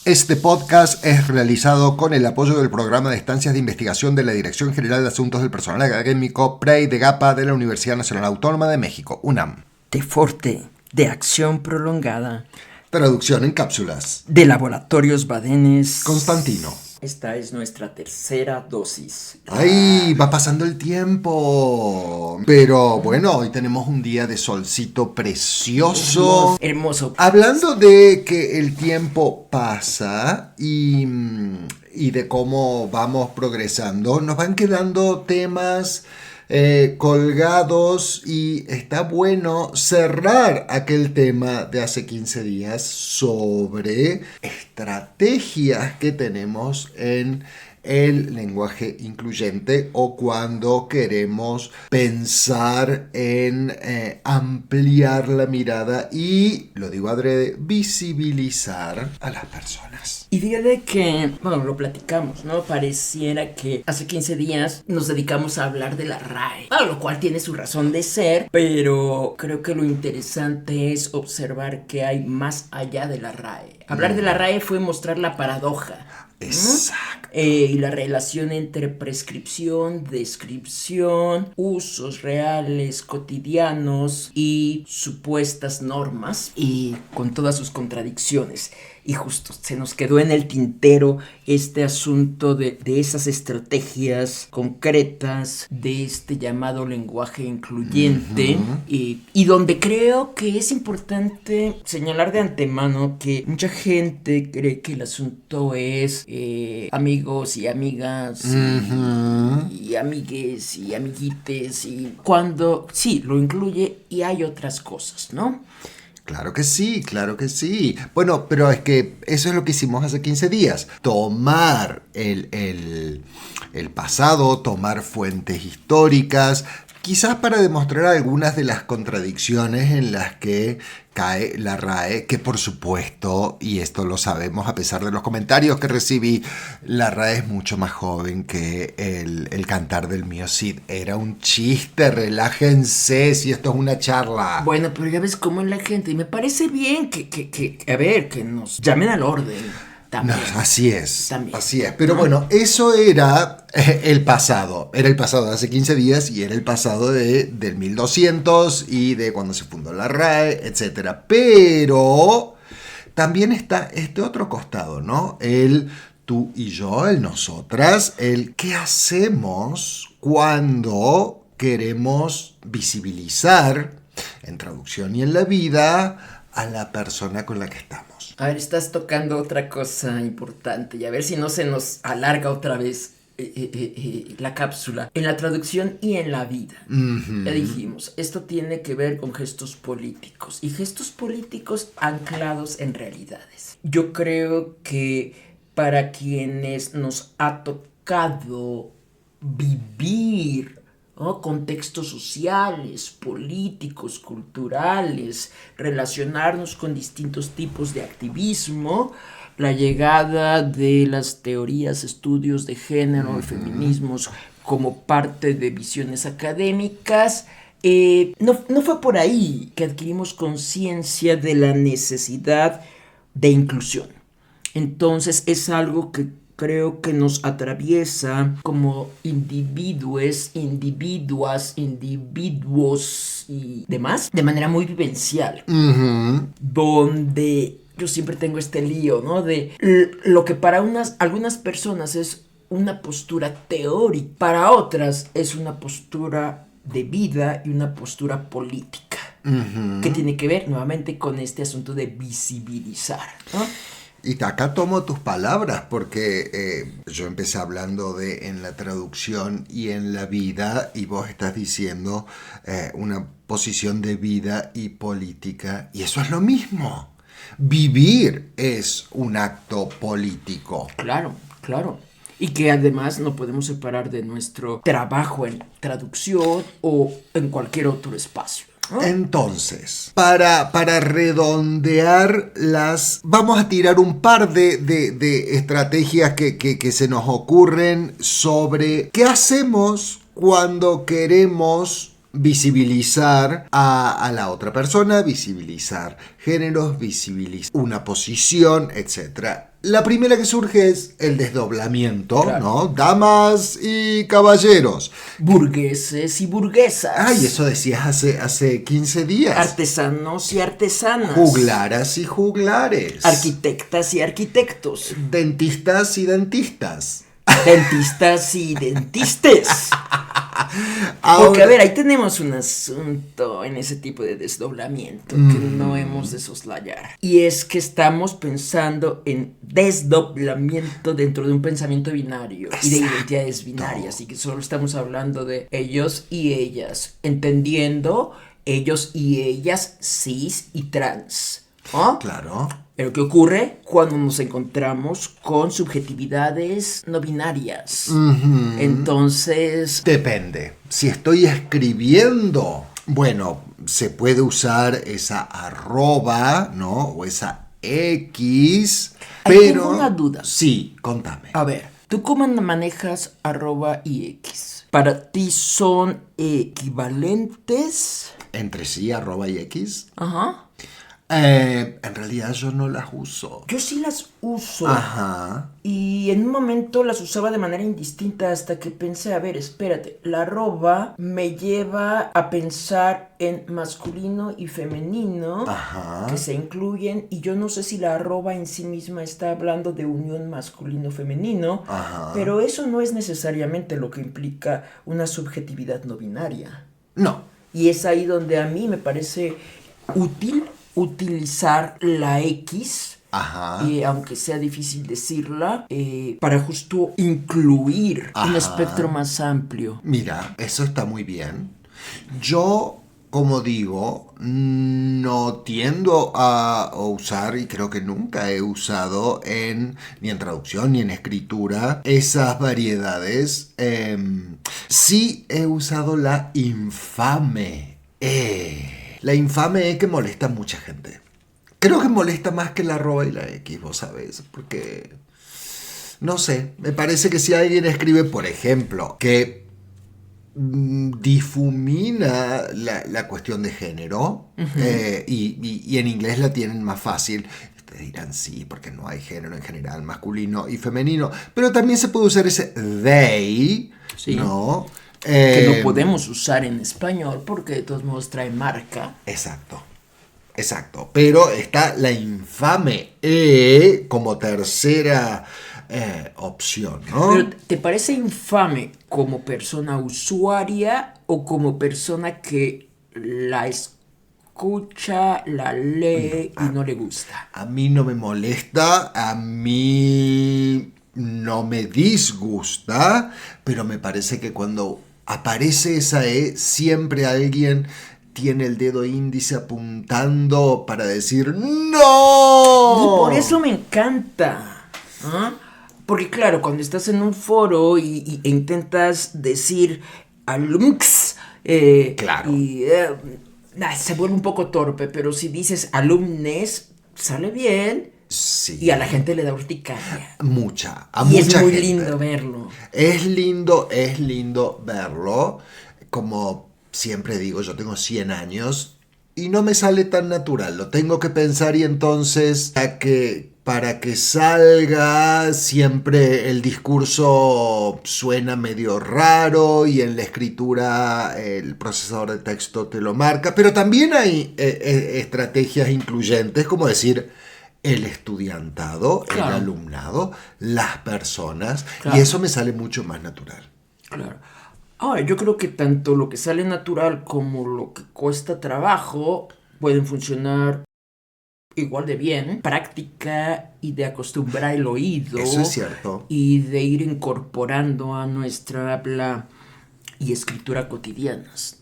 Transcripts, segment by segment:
Este podcast es realizado con el apoyo del Programa de Estancias de Investigación de la Dirección General de Asuntos del Personal Académico PREI de GAPA de la Universidad Nacional Autónoma de México, UNAM. De Forte, de Acción Prolongada. Traducción en cápsulas. De Laboratorios Badenes. Constantino. Esta es nuestra tercera dosis. ¡Ay! Va pasando el tiempo. Pero bueno, hoy tenemos un día de solcito precioso. Hermoso. Hablando de que el tiempo pasa y de cómo vamos progresando, nos van quedando temas colgados y está bueno cerrar aquel tema de hace 15 días sobre estrategias que tenemos en el lenguaje incluyente o cuando queremos pensar en ampliar la mirada y, lo digo adrede, visibilizar a las personas. Y fíjate que, bueno, lo platicamos, ¿no? Pareciera que hace 15 días nos dedicamos a hablar de la RAE, lo cual tiene su razón de ser, pero creo que lo interesante es observar que hay más allá de la RAE. Hablar de la RAE fue mostrar la paradoja. Exacto. Y la relación entre prescripción, descripción, usos reales, cotidianos y supuestas normas, y con todas sus contradicciones. Y justo se nos quedó en el tintero este asunto de esas estrategias concretas, de este llamado lenguaje incluyente, y donde creo que es importante señalar de antemano que mucha gente cree que el asunto es amigos y amigas y amigues y amiguites, y cuando sí, lo incluye y hay otras cosas, ¿no? Claro que sí, claro que sí. Bueno, pero es que eso es lo que hicimos hace 15 días. Tomar el pasado, tomar fuentes históricas, quizás para demostrar algunas de las contradicciones en las que cae la RAE, que por supuesto, y esto lo sabemos a pesar de los comentarios que recibí, la RAE es mucho más joven que el cantar del mío Cid. Era un chiste, relájense, si esto es una charla. Bueno, pero ya ves cómo es la gente, y me parece bien que nos llamen al orden. También. No, así es, También. Así es. Pero bueno, eso era el pasado. Era el pasado de hace 15 días y era el pasado del 1200 y de cuando se fundó la RAE, etc. Pero también está este otro costado, ¿no? El tú y yo, el nosotras, el qué hacemos cuando queremos visibilizar en traducción y en la vida a la persona con la que estamos. A ver, estás tocando otra cosa importante y a ver si no se nos alarga otra vez la cápsula. En la traducción y en la vida. Ya dijimos, esto tiene que ver con gestos políticos y gestos políticos anclados en realidades. Yo creo que para quienes nos ha tocado vivir, ¿no? Contextos sociales, políticos, culturales, relacionarnos con distintos tipos de activismo, la llegada de las teorías, estudios de género y feminismos como parte de visiones académicas, no fue por ahí que adquirimos conciencia de la necesidad de inclusión. Entonces es algo que creo que nos atraviesa como individuos y demás, de manera muy vivencial. Donde yo siempre tengo este lío, ¿no? De lo que para algunas personas es una postura teórica, para otras es una postura de vida y una postura política. Que tiene que ver nuevamente con este asunto de visibilizar, ¿no? Y acá tomo tus palabras porque yo empecé hablando de en la traducción y en la vida y vos estás diciendo una posición de vida y política y eso es lo mismo. Vivir es un acto político. Claro, claro. Y que además no podemos separar de nuestro trabajo en traducción o en cualquier otro espacio. Entonces, para redondear vamos a tirar un par de estrategias que se nos ocurren sobre qué hacemos cuando queremos visibilizar a la otra persona, visibilizar géneros, visibilizar una posición, etc. La primera que surge es el desdoblamiento, Claro. ¿no? Damas y caballeros. Burgueses y burguesas. Ay, eso decías hace 15 días. Artesanos y artesanas. Juglaras y juglares. Arquitectas y arquitectos. Dentistas y dentistas. Dentistas y dentistes. Porque, a ver, ahí tenemos un asunto en ese tipo de desdoblamiento que no hemos de soslayar. Y es que estamos pensando en desdoblamiento dentro de un pensamiento binario y de identidades binarias. Y que solo estamos hablando de ellos y ellas, entendiendo ellos y ellas cis y trans. ¿Oh? Claro. Pero ¿qué ocurre cuando nos encontramos con subjetividades no binarias? Entonces... Depende. Si estoy escribiendo, bueno, se puede usar esa arroba, ¿no? O esa X. Ahí Pero... tengo una duda. Sí, contame. A ver, ¿tú cómo manejas arroba y X? ¿Para ti son equivalentes? Entre sí, arroba y X. Ajá. En realidad yo no las uso. Yo sí las uso. Ajá. Y en un momento las usaba de manera indistinta hasta que pensé, a ver, espérate, la arroba me lleva a pensar en masculino y femenino. Ajá. Que se incluyen, y yo no sé si la arroba en sí misma está hablando de unión masculino-femenino, Ajá. pero eso no es necesariamente lo que implica una subjetividad no binaria. No. Y es ahí donde a mí me parece útil utilizar la X, Ajá. aunque sea difícil decirla, para justo incluir un Ajá. espectro más amplio. Mira, eso está muy bien. Yo, como digo, no tiendo a usar, y creo que nunca he usado ni en traducción ni en escritura, esas variedades. Sí he usado la infame E. La infame E que molesta a mucha gente. Creo que molesta más que la arroba y la X, vos sabés, porque... No sé, me parece que si alguien escribe, por ejemplo, que difumina la cuestión de género, y en inglés la tienen más fácil, te dirán sí, porque no hay género en general, masculino y femenino, pero también se puede usar ese they, Sí. ¿no? Que no podemos usar en español porque de todos modos trae marca. Exacto. Pero está la infame E como tercera opción, ¿no? Pero ¿te parece infame como persona usuaria o como persona que la escucha, la lee y no le gusta? A mí no me molesta, a mí no me disgusta, pero me parece que cuando aparece esa E, siempre alguien tiene el dedo índice apuntando para decir ¡no! Y por eso me encanta. ¿Ah? Porque claro, cuando estás en un foro e intentas decir alumx, Claro. se vuelve un poco torpe, pero si dices alumnes, sale bien. Sí. Y a la gente le da urticaria. A Y mucha es muy gente. lindo verlo. Es lindo verlo. Como siempre digo, yo tengo 100 años y no me sale tan natural. Lo tengo que pensar y entonces para que salga siempre el discurso suena medio raro y en la escritura el procesador de texto te lo marca. Pero también hay estrategias incluyentes, como decir el estudiantado, Claro. el alumnado, las personas, Claro. y eso me sale mucho más natural. Claro. Ahora, yo creo que tanto lo que sale natural como lo que cuesta trabajo pueden funcionar igual de bien. Práctica y de acostumbrar el oído. Eso es cierto. Y de ir incorporando a nuestra habla y escritura cotidianas.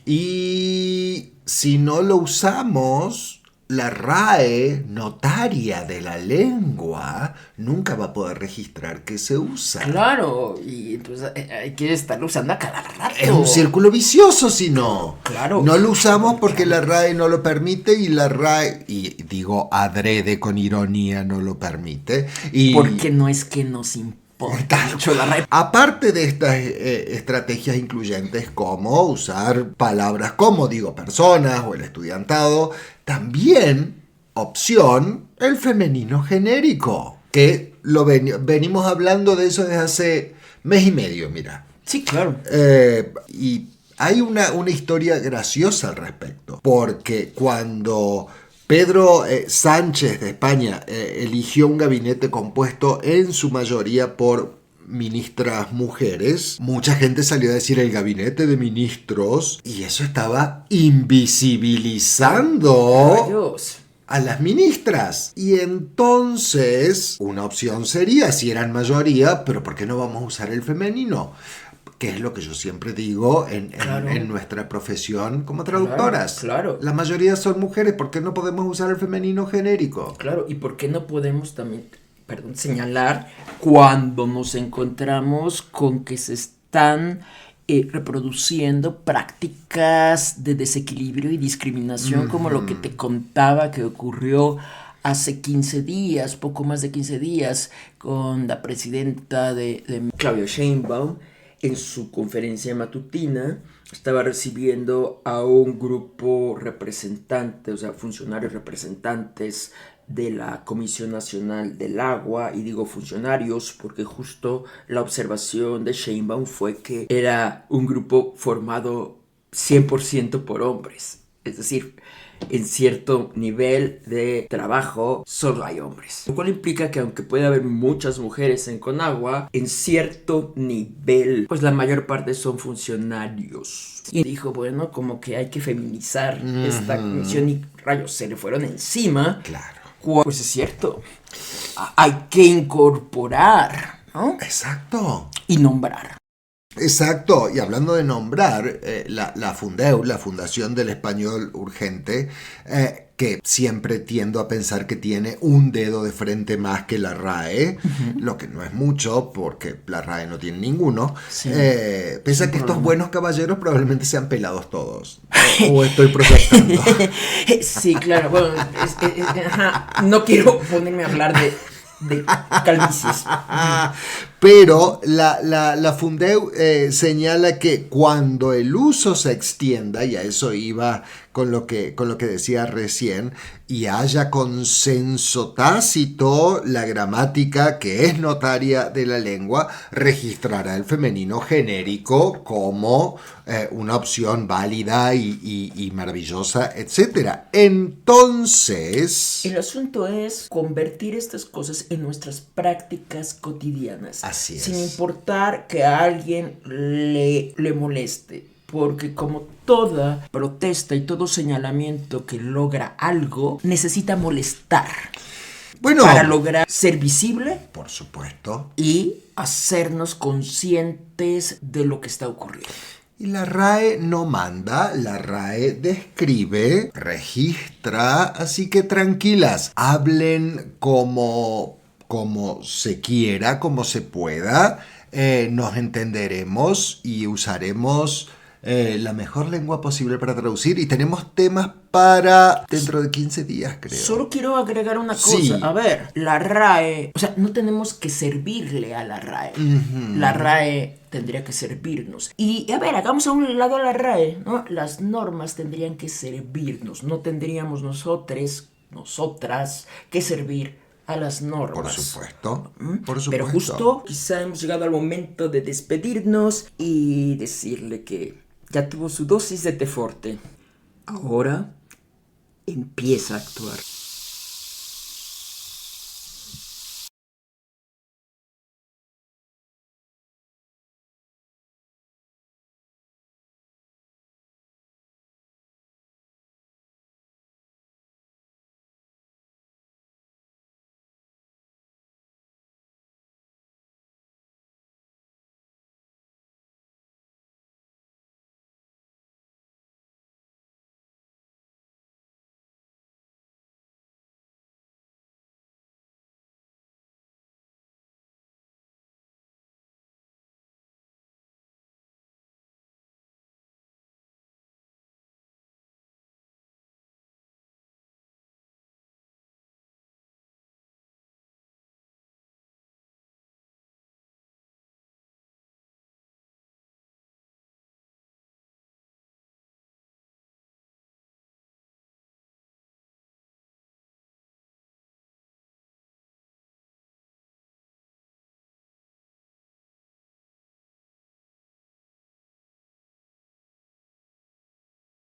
Y si no lo usamos, la RAE, notaria de la lengua, nunca va a poder registrar que se usa. Claro, y entonces hay que estarlo usando a cada rato. Es un círculo vicioso si no. Claro. No lo usamos porque la RAE no lo permite y la RAE, y digo adrede con ironía, no lo permite. Y Porque no es que nos importa mucho la RAE. aparte de estas estrategias incluyentes como usar palabras como digo personas o el estudiantado, también opción el femenino genérico, que venimos hablando de eso desde hace mes y medio, mira. Sí, claro. Y hay una historia graciosa al respecto, porque cuando Pedro Sánchez de España eligió un gabinete compuesto en su mayoría por ministras mujeres, mucha gente salió a decir el gabinete de ministros, y eso estaba invisibilizando Dios. a las ministras. Y entonces una opción sería, si eran mayoría, pero ¿por qué no vamos a usar el femenino? Que es lo que yo siempre digo en nuestra profesión como traductoras. Claro. La mayoría son mujeres, ¿por qué no podemos usar el femenino genérico? Claro, y ¿por qué no podemos también, señalar cuando nos encontramos con que se están reproduciendo prácticas de desequilibrio y discriminación, como lo que te contaba que ocurrió hace 15 días, poco más de 15 días, con la presidenta de Claudia Sheinbaum? En su conferencia matutina estaba recibiendo a un grupo representante, o sea, funcionarios representantes de la Comisión Nacional del Agua, y digo funcionarios porque justo la observación de Sheinbaum fue que era un grupo formado 100% por hombres, es decir, en cierto nivel de trabajo solo hay hombres, lo cual implica que aunque puede haber muchas mujeres en Conagua, en cierto nivel pues la mayor parte son funcionarios. Y dijo, bueno, como que hay que feminizar esta comisión, y rayos, se le fueron encima. Claro. Pues es cierto, hay que incorporar, ¿no? Exacto. Y nombrar. Exacto, y hablando de nombrar, la Fundeu, la Fundación del Español Urgente, que siempre tiendo a pensar que tiene un dedo de frente más que la RAE, lo que no es mucho, porque la RAE no tiene ninguno, Sí. Pese a que estos buenos caballeros probablemente sean pelados todos, o estoy proyectando. Sí, claro, bueno, no quiero ponerme a hablar de calvicies. Pero la Fundeu señala que cuando el uso se extienda, y a eso iba con lo que decía recién, y haya consenso tácito, la gramática, que es notaria de la lengua, registrará el femenino genérico como una opción válida y maravillosa, etc. Entonces, el asunto es convertir estas cosas en nuestras prácticas cotidianas. Así es. Sin importar que a alguien le moleste. Porque como toda protesta y todo señalamiento que logra algo, necesita molestar. bueno, Para lograr ser visible, por supuesto. y hacernos conscientes de lo que está ocurriendo. Y la RAE no manda, la RAE describe, registra, así que tranquilas, hablen como se quiera, como se pueda, nos entenderemos y usaremos la mejor lengua posible para traducir, y tenemos temas para dentro de 15 días, creo. Solo quiero agregar una cosa. Sí. A ver, la RAE, o sea, no tenemos que servirle a la RAE. La RAE tendría que servirnos. Y a ver, hagamos a un lado a la RAE, ¿no? Las normas tendrían que servirnos. No tendríamos nosotras que servir a las normas. Por supuesto, por supuesto. Pero justo, quizá hemos llegado al momento de despedirnos y decirle que ya tuvo su dosis de té forte. Ahora empieza a actuar.